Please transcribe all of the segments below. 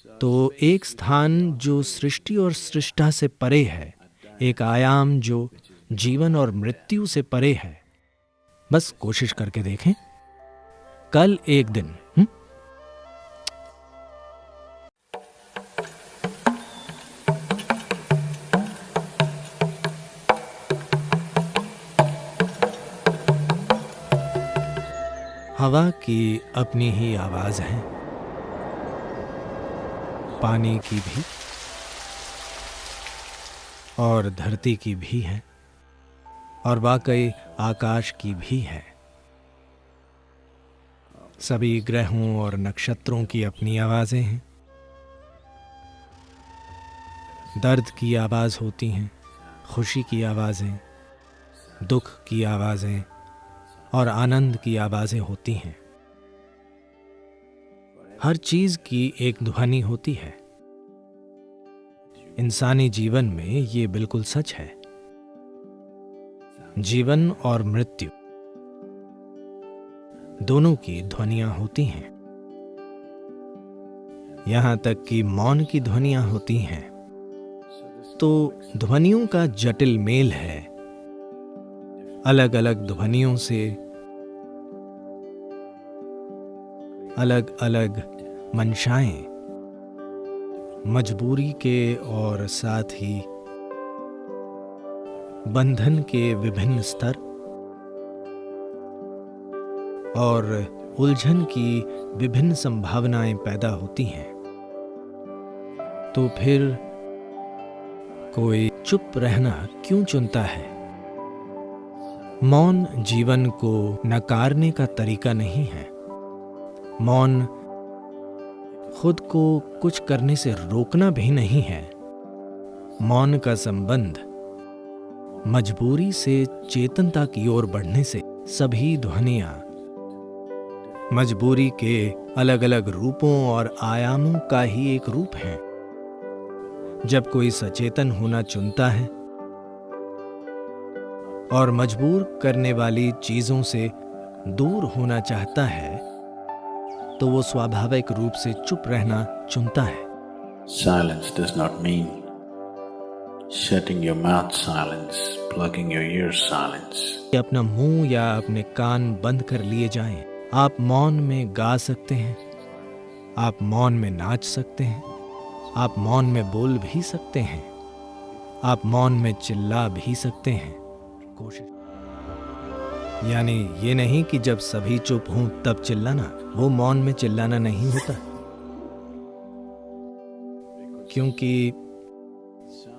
तो एक स्थान जो सृष्टि और सृष्टा से परे है, एक आयाम जो जीवन और मृत्यु से परे है। बस कोशिश करके देखें। कल एक दिन हवा की अपनी ही आवाज है, पानी की भी और धरती की भी है, और वाकई आकाश की भी है। सभी ग्रहों और नक्षत्रों की अपनी आवाजें हैं। दर्द की आवाज होती हैं, खुशी की आवाजें, दुख की आवाजें और आनंद की आवाजें होती हैं। हर चीज की एक ध्वनि होती है। इंसानी जीवन में ये बिल्कुल सच है। जीवन और मृत्यु दोनों की ध्वनियां होती हैं। यहां तक कि मौन की ध्वनियां होती हैं। तो ध्वनियों का जटिल मेल है। अलग अलग ध्वनियों से अलग अलग मंशाएं, मजबूरी के और साथ ही बंधन के विभिन्न स्तर और उलझन की विभिन्न संभावनाएं पैदा होती हैं। तो फिर कोई चुप रहना क्यों चुनता है? मौन जीवन को नकारने का तरीका नहीं है। मौन खुद को कुछ करने से रोकना भी नहीं है। मौन का संबंध मजबूरी से चेतनता की ओर बढ़ने से। सभी ध्वनियां मजबूरी के अलग अलग रूपों और आयामों का ही एक रूप है। जब कोई सचेतन होना चुनता है और मजबूर करने वाली चीजों से दूर होना चाहता है, तो वो स्वाभाविक रूप से चुप रहना चुनता है। Silence does not mean shutting your mouth silence, plugging your ears silence. अपना मुंह या अपने कान बंद कर लिए जाएं। आप मौन में गा सकते हैं, आप मौन में नाच सकते हैं, आप मौन में बोल भी सकते हैं, आप मौन में चिल्ला भी सकते हैं। कोशिश यानी ये नहीं कि जब सभी चुप हों तब चिल्लाना। वो मौन में चिल्लाना नहीं होता, क्योंकि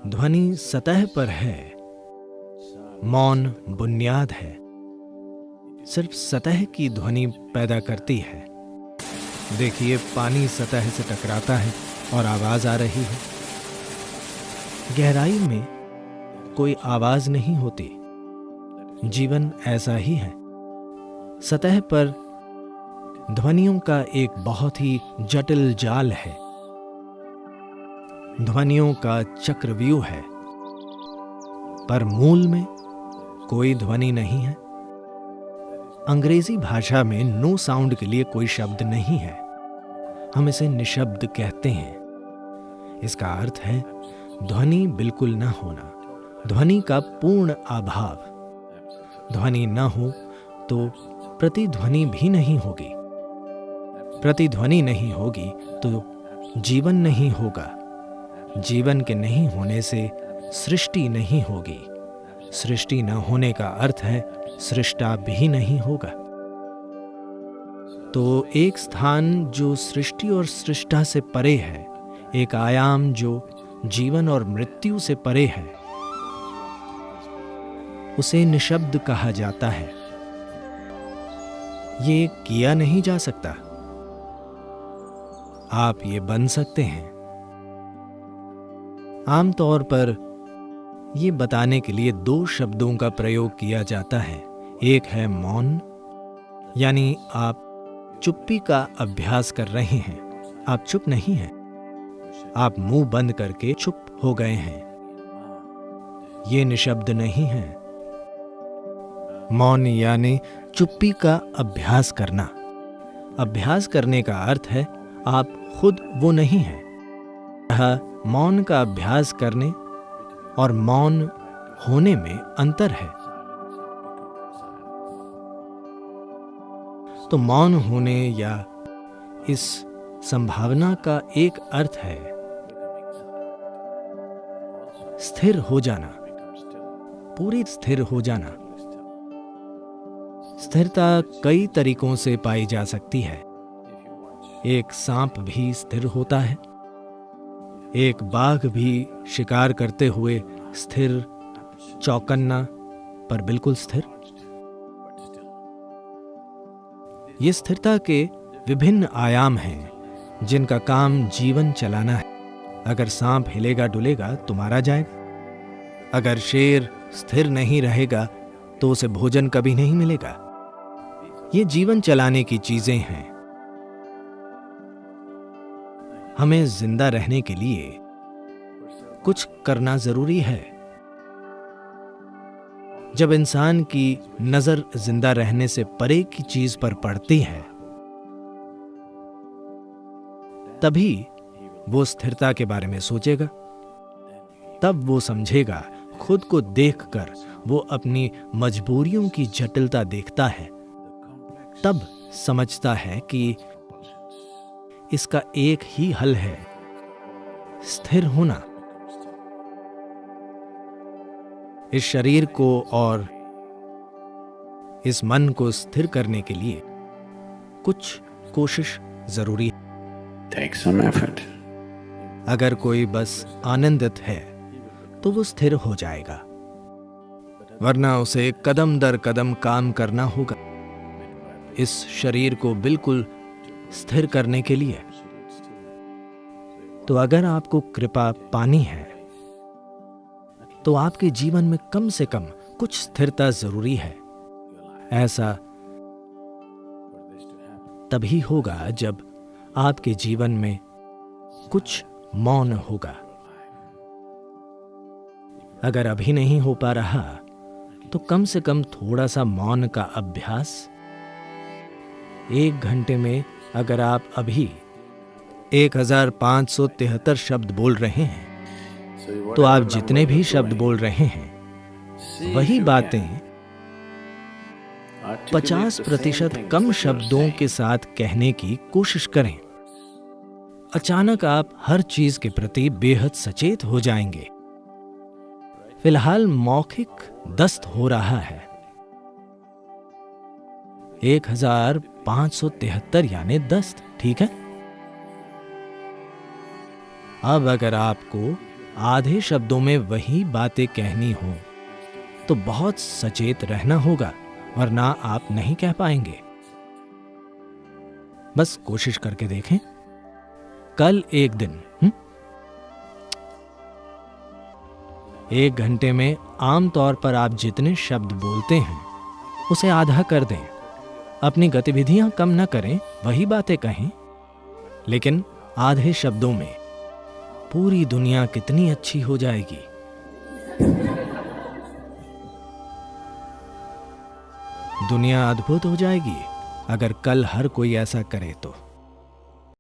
ध्वनि सतह पर है, मौन बुनियाद है। सिर्फ सतह की ध्वनि पैदा करती है। देखिए, पानी सतह से टकराता है और आवाज आ रही है। गहराई में कोई आवाज नहीं होती। जीवन ऐसा ही है। सतह पर ध्वनियों का एक बहुत ही जटिल जाल है। ध्वनियों का चक्रव्यूह है, पर मूल में कोई ध्वनि नहीं है। अंग्रेजी भाषा में नो साउंड के लिए कोई शब्द नहीं है। हम इसे निशब्द कहते हैं। इसका अर्थ है ध्वनि बिल्कुल न होना, ध्वनि का पूर्ण अभाव। ध्वनि न हो तो प्रतिध्वनि भी नहीं होगी। प्रतिध्वनि नहीं होगी तो जीवन नहीं होगा। जीवन के नहीं होने से सृष्टि नहीं होगी। सृष्टि न होने का अर्थ है सृष्टा भी नहीं होगा। तो एक स्थान जो सृष्टि और सृष्टा से परे है, एक आयाम जो जीवन और मृत्यु से परे है, उसे निशब्द कहा जाता है। ये किया नहीं जा सकता। आप ये बन सकते हैं। आमतौर पर ये बताने के लिए दो शब्दों का प्रयोग किया जाता है। एक है मौन, यानी आप चुप्पी का अभ्यास कर रहे हैं। आप चुप नहीं हैं, आप मुंह बंद करके चुप हो गए हैं। ये निशब्द नहीं है। मौन यानी चुप्पी का अभ्यास करना। अभ्यास करने का अर्थ है आप खुद वो नहीं हैं, मौन का अभ्यास करने और मौन होने में अंतर है। तो मौन होने या इस संभावना का एक अर्थ है स्थिर हो जाना, पूरी स्थिर हो जाना। स्थिरता कई तरीकों से पाई जा सकती है। एक सांप भी स्थिर होता है, एक बाघ भी शिकार करते हुए स्थिर, चौकन्ना पर बिल्कुल स्थिर। ये स्थिरता के विभिन्न आयाम हैं जिनका काम जीवन चलाना है। अगर सांप हिलेगा डुलेगा तो मारा जाएगा। अगर शेर स्थिर नहीं रहेगा तो उसे भोजन कभी नहीं मिलेगा। ये जीवन चलाने की चीजें हैं। हमें जिंदा रहने के लिए कुछ करना जरूरी है। जब इंसान की नजर जिंदा रहने से परे की चीज पर पड़ती है, तभी वो स्थिरता के बारे में सोचेगा। तब वो समझेगा, खुद को देखकर वो अपनी मजबूरियों की जटिलता देखता है। तब समझता है कि इसका एक ही हल है, स्थिर होना। इस शरीर को और इस मन को स्थिर करने के लिए कुछ कोशिश जरूरी है। Take some effort. अगर कोई बस आनंदित है तो वो स्थिर हो जाएगा, वरना उसे कदम दर कदम काम करना होगा इस शरीर को बिल्कुल स्थिर करने के लिए। तो अगर आपको कृपा पानी है तो आपके जीवन में कम से कम कुछ स्थिरता जरूरी है। ऐसा तभी होगा जब आपके जीवन में कुछ मौन होगा। अगर अभी नहीं हो पा रहा तो कम से कम थोड़ा सा मौन का अभ्यास। 1 घंटे में अगर आप अभी 1573 शब्द बोल रहे हैं तो आप जितने भी शब्द बोल रहे हैं वही बातें 50% कम शब्दों के साथ कहने की कोशिश करें। अचानक आप हर चीज के प्रति बेहद सचेत हो जाएंगे। फिलहाल मौखिक दस्त हो रहा है। 1573 यानी दस्त, ठीक है। अब अगर आपको आधे शब्दों में वही बातें कहनी हो तो बहुत सचेत रहना होगा, वरना आप नहीं कह पाएंगे। बस कोशिश करके देखें। कल एक दिन 1 घंटे में आमतौर पर आप जितने शब्द बोलते हैं उसे आधा कर दें। अपनी गतिविधियां कम न करें, वही बातें कहें, लेकिन आधे शब्दों में पूरी दुनिया कितनी अच्छी हो जाएगी। दुनिया अद्भुत हो जाएगी अगर कल हर कोई ऐसा करे तो।